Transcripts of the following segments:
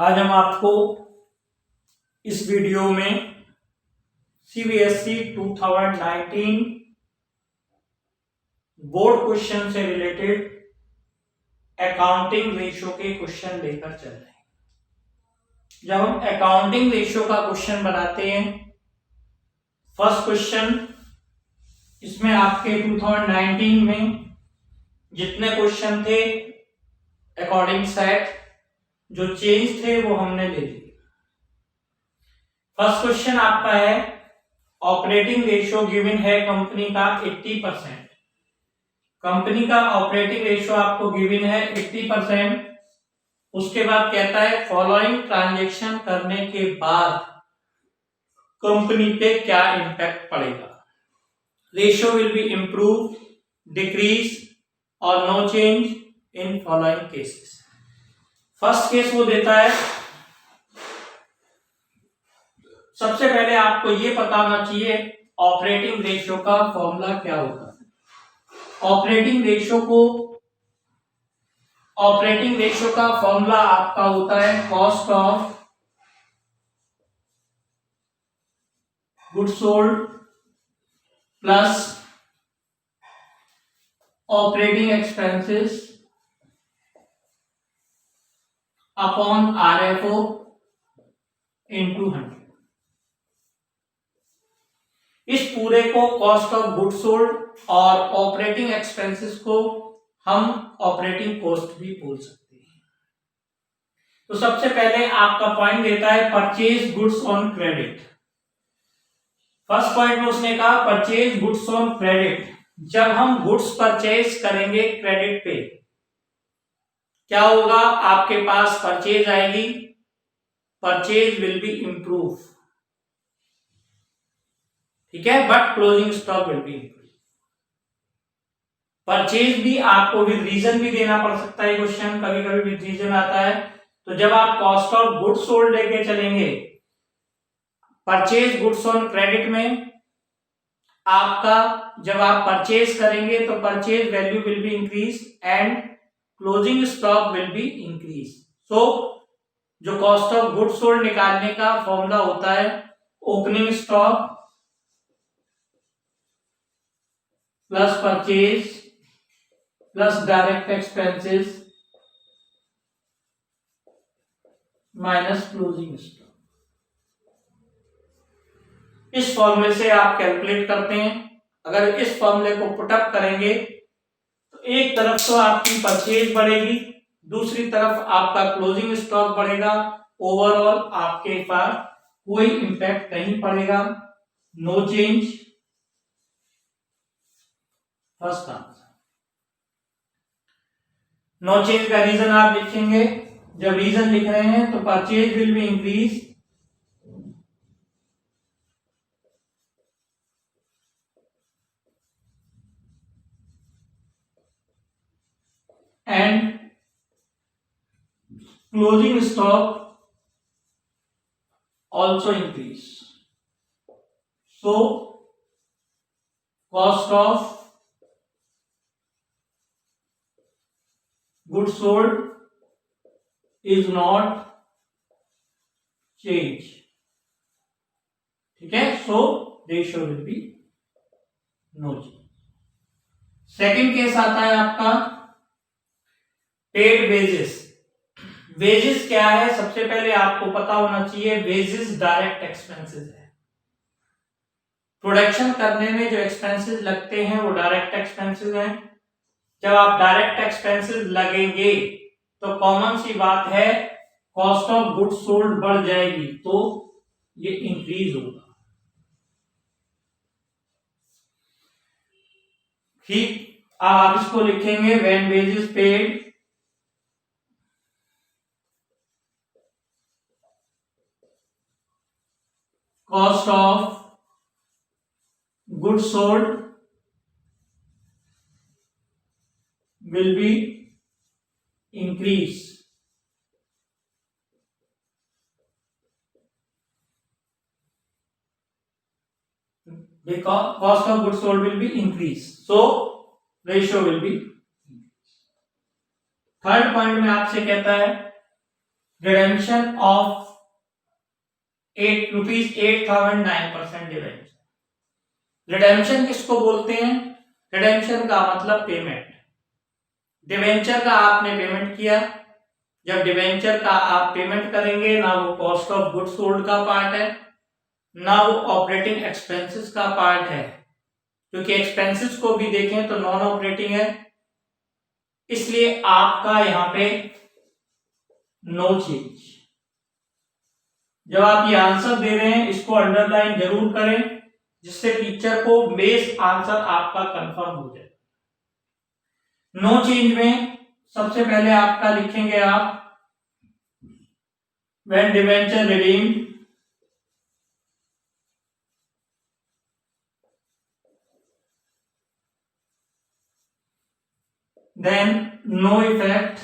आज हम आपको इस वीडियो में सीबीएसई 2019 बोर्ड क्वेश्चन से रिलेटेड अकाउंटिंग रेशियो के क्वेश्चन लेकर चल रहे हैं। जब हम अकाउंटिंग रेशियो का क्वेश्चन बनाते हैं, फर्स्ट क्वेश्चन इसमें आपके 2019 में जितने क्वेश्चन थे अकॉर्डिंग सेट जो चेंज थे वो हमने ले लिए। फर्स्ट क्वेश्चन आपका है ऑपरेटिंग रेशियो गिवन है कंपनी का 80%। कंपनी का ऑपरेटिंग रेशियो आपको गिवन है 80%। उसके बाद कहता है फॉलोइंग ट्रांजैक्शन करने के बाद कंपनी पे क्या इंपैक्ट पड़ेगा। Ratio will be improve, decrease और no change in following cases. First case वो देता है, सबसे पहले आपको ये पता होना चाहिए ऑपरेटिंग रेशियो का फॉर्मूला क्या होता है। ऑपरेटिंग रेशियो का फॉर्मूला आपका होता है cost of goods sold plus operating expenses upon RFO into 100। इस पूरे को कॉस्ट ऑफ गुड्स सोल्ड और ऑपरेटिंग एक्सपेंसेस को हम ऑपरेटिंग कॉस्ट भी बोल सकते हैं। तो सबसे पहले आपका पॉइंट देता है purchase goods on credit. First point में उसने कहा परचेज गुड्स ऑन क्रेडिट। जब हम गुड्स परचेज करेंगे क्रेडिट पे क्या होगा, आपके पास परचेज आएगी, परचेज विल बी इंप्रूव, ठीक है, but closing stock will be increase. Purchase भी आपको विद रीजन भी देना पड़ सकता है, क्वेश्चन कभी कभी विद रीजन आता है। तो जब आप कॉस्ट ऑफ गुड्स सोल्ड लेके चलेंगे परचेज गुड्स ऑन क्रेडिट में, आपका जब आप परचेज करेंगे तो purchase value will be increase and closing stock will be increase. So जो कॉस्ट ऑफ गुड्स सोल्ड निकालने का फॉर्मूला होता है opening stock plus purchase plus direct expenses minus closing stock. इस फॉर्मूले से आप कैलकुलेट करते हैं। अगर इस फॉर्मूले को पुटअप करेंगे तो एक तरफ तो आपकी परचेज बढ़ेगी, दूसरी तरफ आपका क्लोजिंग स्टॉक बढ़ेगा। ओवरऑल आपके पास कोई इंपैक्ट नहीं पड़ेगा, no change. First answer no change का रीजन आप लिखेंगे। जब रीजन लिख रहे हैं तो purchase will be increase and closing stock also increase. So cost of goods sold is not change, ठीक है। So ratio will be no change. Second case आता है आपका पेड वेजेस। वेजेस क्या है, सबसे पहले आपको पता होना चाहिए वेजेस डायरेक्ट एक्सपेंसेस है। प्रोडक्शन करने में जो एक्सपेंसेस लगते हैं वो डायरेक्ट एक्सपेंसेस हैं। जब आप डायरेक्ट एक्सपेंसेस लगेंगे तो कॉमन सी बात है कॉस्ट ऑफ गुड्स सोल्ड बढ़ जाएगी, तो ये इंक्रीज होगा, ठीक। आप इसको लिखेंगे when wages paid cost of goods sold will be increase because cost of goods sold will be increase, so ratio will be। Third point में आपसे कहता है रिडेम्पशन ऑफ ₹8,000 9% डिवेंचर। रिडेम्पशन किसको बोलते हैं? रिडेम्पशन का मतलब पेमेंट। डिवेंचर का आपने पेमेंट किया, जब डिवेंचर का आप पेमेंट करेंगे ना वो कॉस्ट ऑफ गुड्स सोल्ड का पार्ट है ना वो ऑपरेटिंग एक्सपेंसेस का पार्ट है, क्योंकि एक्सपेंसेस को भी देखें तो नॉन ऑपरेटिंग है, इसलिए आपका यहां पे नो चेंज। जब आप ये आंसर दे रहे हैं इसको अंडरलाइन जरूर करें, जिससे टीचर को बेस आंसर आपका कंफर्म हो जाए। नो चेंज में सबसे पहले आपका लिखेंगे आप when debenture redeemed, then no effect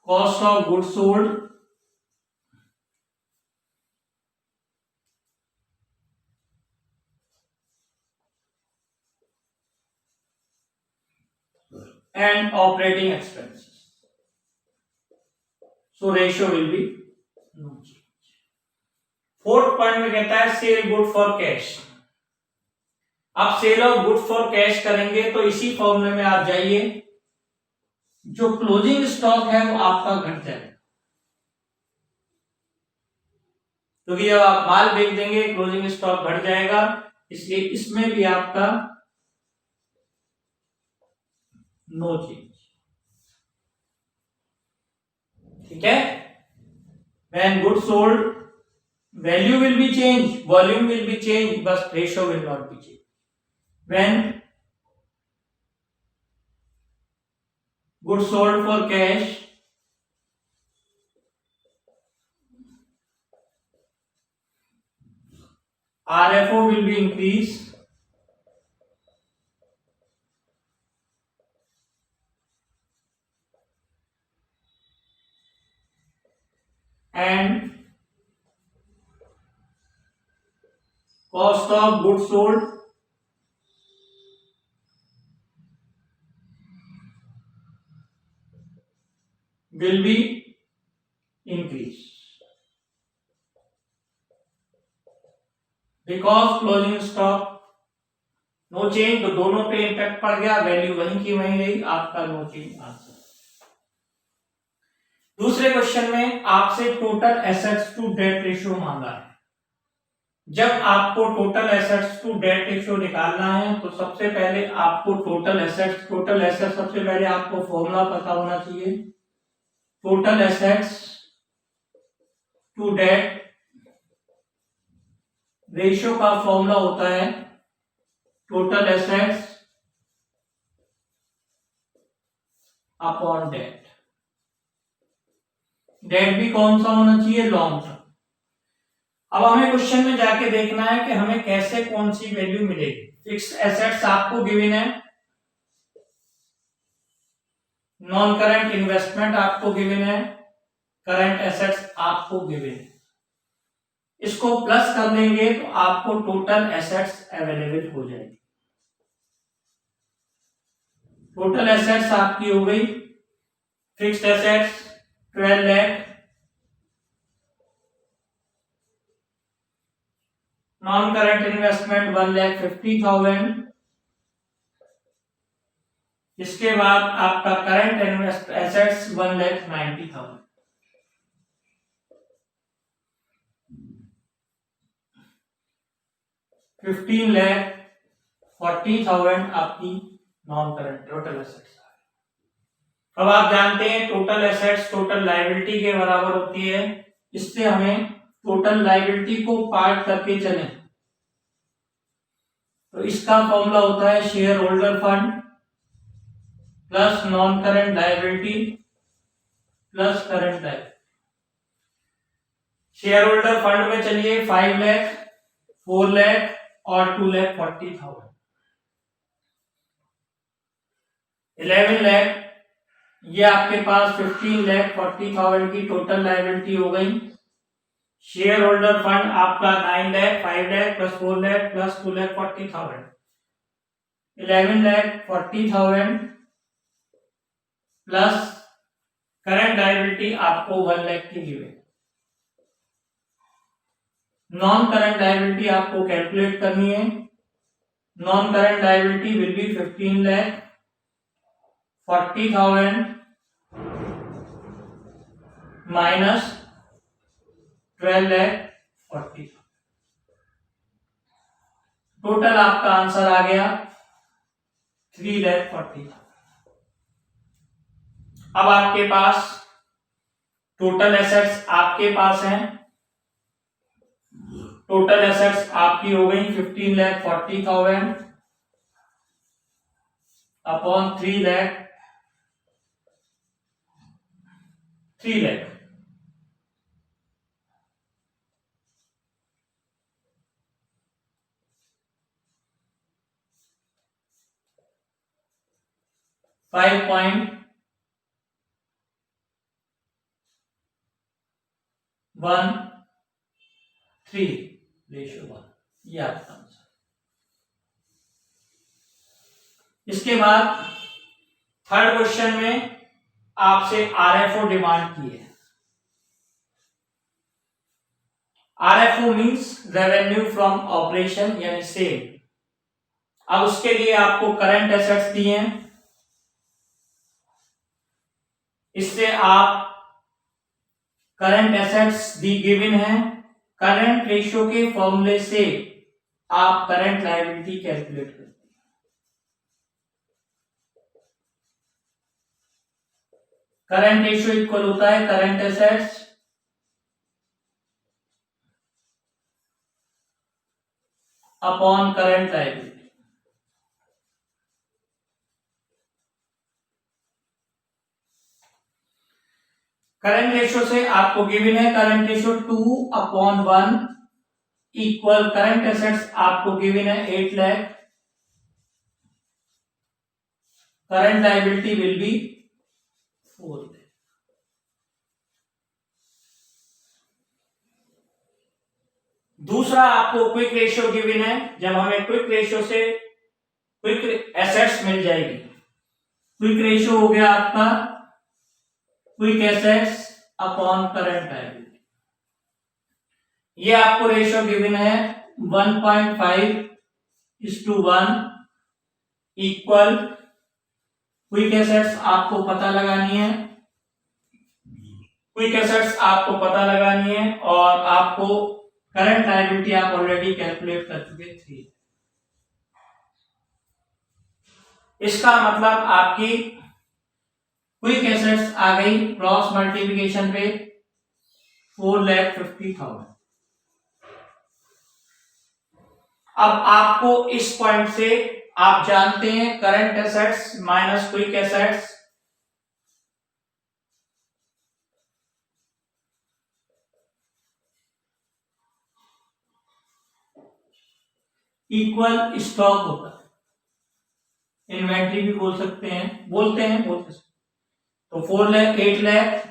cost of goods sold and operating expenses, so ratio will be no change। Fourth point में कहता है सेल गुड फॉर कैश। आप sale of good for cash करेंगे तो इसी फॉर्मूले में आप जाइए, जो क्लोजिंग स्टॉक है वो आपका घट जाएगा, क्योंकि जब आप माल बेच देंगे क्लोजिंग स्टॉक घट जाएगा, इसलिए इसमें भी आपका नो चेंज। ठीक है, when good sold value will be change, volume will be change, बस ratio will not be change. When goods sold for cash RFO will be increased and cost of goods sold will be increased because closing stock no change, तो दोनों पे impact पड़ गया, value वहीं की वहीं रही, आपका नो चेंज आंसर। दूसरे क्वेश्चन में आपसे total assets to debt ratio मांगा है। जब आपको total assets to debt ratio निकालना है तो सबसे पहले आपको टोटल एसेट्स सबसे पहले आपको फॉर्मूला पता होना चाहिए। Total assets to debt ratio का फॉर्मूला होता है total assets upon debt. Debt भी कौन सा होना चाहिए? Long term. अब हमें क्वेश्चन में जाके देखना है कि हमें कैसे कौन सी वैल्यू मिलेगी। फिक्स्ड एसेट्स आपको गिवन है, नॉन करंट इन्वेस्टमेंट आपको गिवन है, करंट एसेट्स आपको गिवन है। इसको प्लस कर देंगे तो आपको टोटल एसेट्स अवेलेबल हो जाएगी। टोटल एसेट्स आपकी हो गई, fixed assets 12 lakh, non current investment 1,50,000, इसके बाद आपका करंट एसेट्स 1,90,000। 15,40,000 आपकी नॉन करंट टोटल एसेट्स। अब आप जानते हैं टोटल एसेट्स टोटल लायबिलिटी के बराबर होती है, इससे हमें टोटल लायबिलिटी को पार्ट करके चलें तो इसका फॉर्मूला होता है share holder fund plus non current liability plus current liability. Share holder fund में चलिए 5 लाख, 4 लाख और 2,40,000, 11 लाख। ये आपके पास 15,40,000 की टोटल लायबिलिटी हो गई। शेयर होल्डर फंड आपका 9 lakh, 5 lakh plus 4 lakh plus 2,40,000, 11,40,000 plus current liability आपको 1 लाख की गिवन, नॉन करंट लायबिलिटी आपको कैलकुलेट करनी है। Non current liability will be 15,40,000 minus 12,40,000। Total आपका आंसर आ गया 3,40,000। अब आपके पास टोटल एसेट्स आपके पास हैं, टोटल एसेट्स आपकी हो गई 15,40,000 अपॉन 3 लाख 5.13:1, ये आपका आंसर। इसके बाद थर्ड क्वेश्चन में आपसे आरएफओ डिमांड की है। RFO means revenue from operation यानी सेल। अब उसके लिए आपको करंट एसेट्स दिए हैं, इससे आप करंट एसेट्स दी गिवन है, करंट रेशियो के फॉर्मूले से आप करंट लायबिलिटी कैलकुलेट करते हैं। करंट रेशियो इक्वल होता है current assets upon current liability. Current ratio से आपको गिवन है current ratio 2/1 equal current assets आपको गिवन है 8 lakh, current liability will be 4 lakh. दूसरा आपको क्विक रेशियो गिवन है, जब हमें क्विक रेशियो से क्विक एसेट्स मिल जाएगी। क्विक रेशियो हो गया आपका quick assets upon current liability. ये आपको रेशियो गिवन है 1.5:1 इक्वल क्विक एसेट्स आपको पता लगानी है, क्विक एसेट्स आपको पता लगानी है और आपको करंट लायबिलिटी आप ऑलरेडी कैलकुलेट कर चुके थे। इसका मतलब आपकी क्विक एसेट्स आ गई क्रॉस मल्टीप्लिकेशन पे 4,50,000। अब आपको इस पॉइंट से आप जानते हैं current assets minus quick assets equal stock होता है, इन्वेंट्री भी बोल सकते हैं, बोलते हैं। तो 4 लाख 8 लाख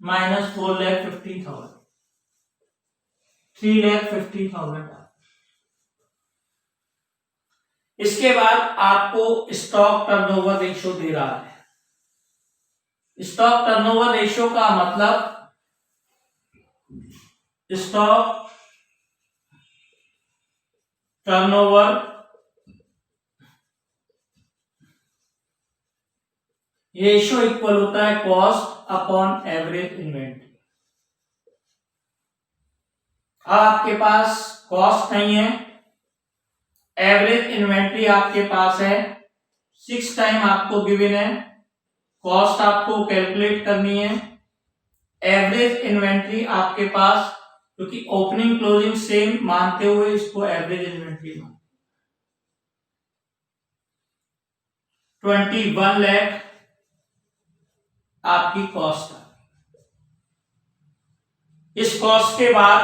माइनस 4,50,000 3,50,000। इसके बाद आपको स्टॉक टर्नओवर रेशियो दे रहा है। स्टॉक टर्नओवर रेशियो का मतलब स्टॉक टर्नओवर रेशियो इक्वल होता है कॉस्ट अपॉन एवरेज इन्वेंट्री। आपके पास कॉस्ट नहीं है, एवरेज इन्वेंट्री आपके पास है, 6 टाइम आपको गिवन है, कॉस्ट आपको कैलकुलेट करनी है, एवरेज इन्वेंट्री आपके पास, क्योंकि ओपनिंग क्लोजिंग सेम मानते हुए इसको एवरेज इन्वेंट्री मानते 21 लाख आपकी कॉस्ट है। इस कॉस्ट के बाद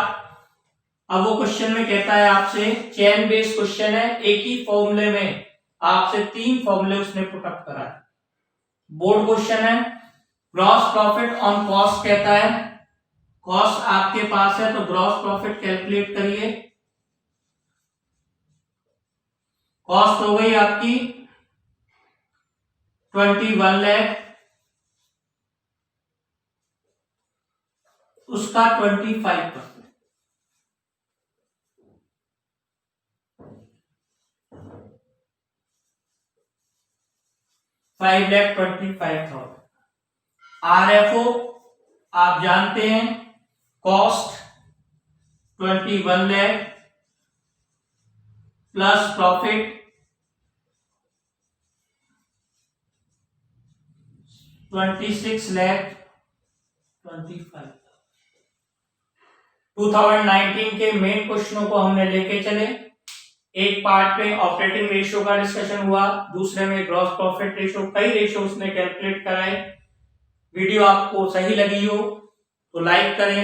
अब वो क्वेश्चन में कहता है आपसे, चेन बेस्ड क्वेश्चन है, एक ही फॉर्मूले में आपसे 3 फॉर्मूले उसने पुटअप करा है। बोर्ड क्वेश्चन है, ग्रॉस प्रॉफिट ऑन कॉस्ट कहता है, कॉस्ट आपके पास है तो ग्रॉस प्रॉफिट कैलकुलेट करिए। कॉस्ट हो गई आपकी 21 लाख, उसका 25%। 5,25,000। RFO आप जानते हैं, कॉस्ट 21 लाख प्लस प्रॉफिट 26,25,000। 2019 के मेन क्वेश्चनों को हमने लेके चले। एक पार्ट में ऑपरेटिंग रेशियो का डिस्कशन हुआ, दूसरे में ग्रॉस प्रॉफिट रेशियो, कई रेशियो उसने कैलकुलेट कराए। वीडियो आपको सही लगी हो तो लाइक करें।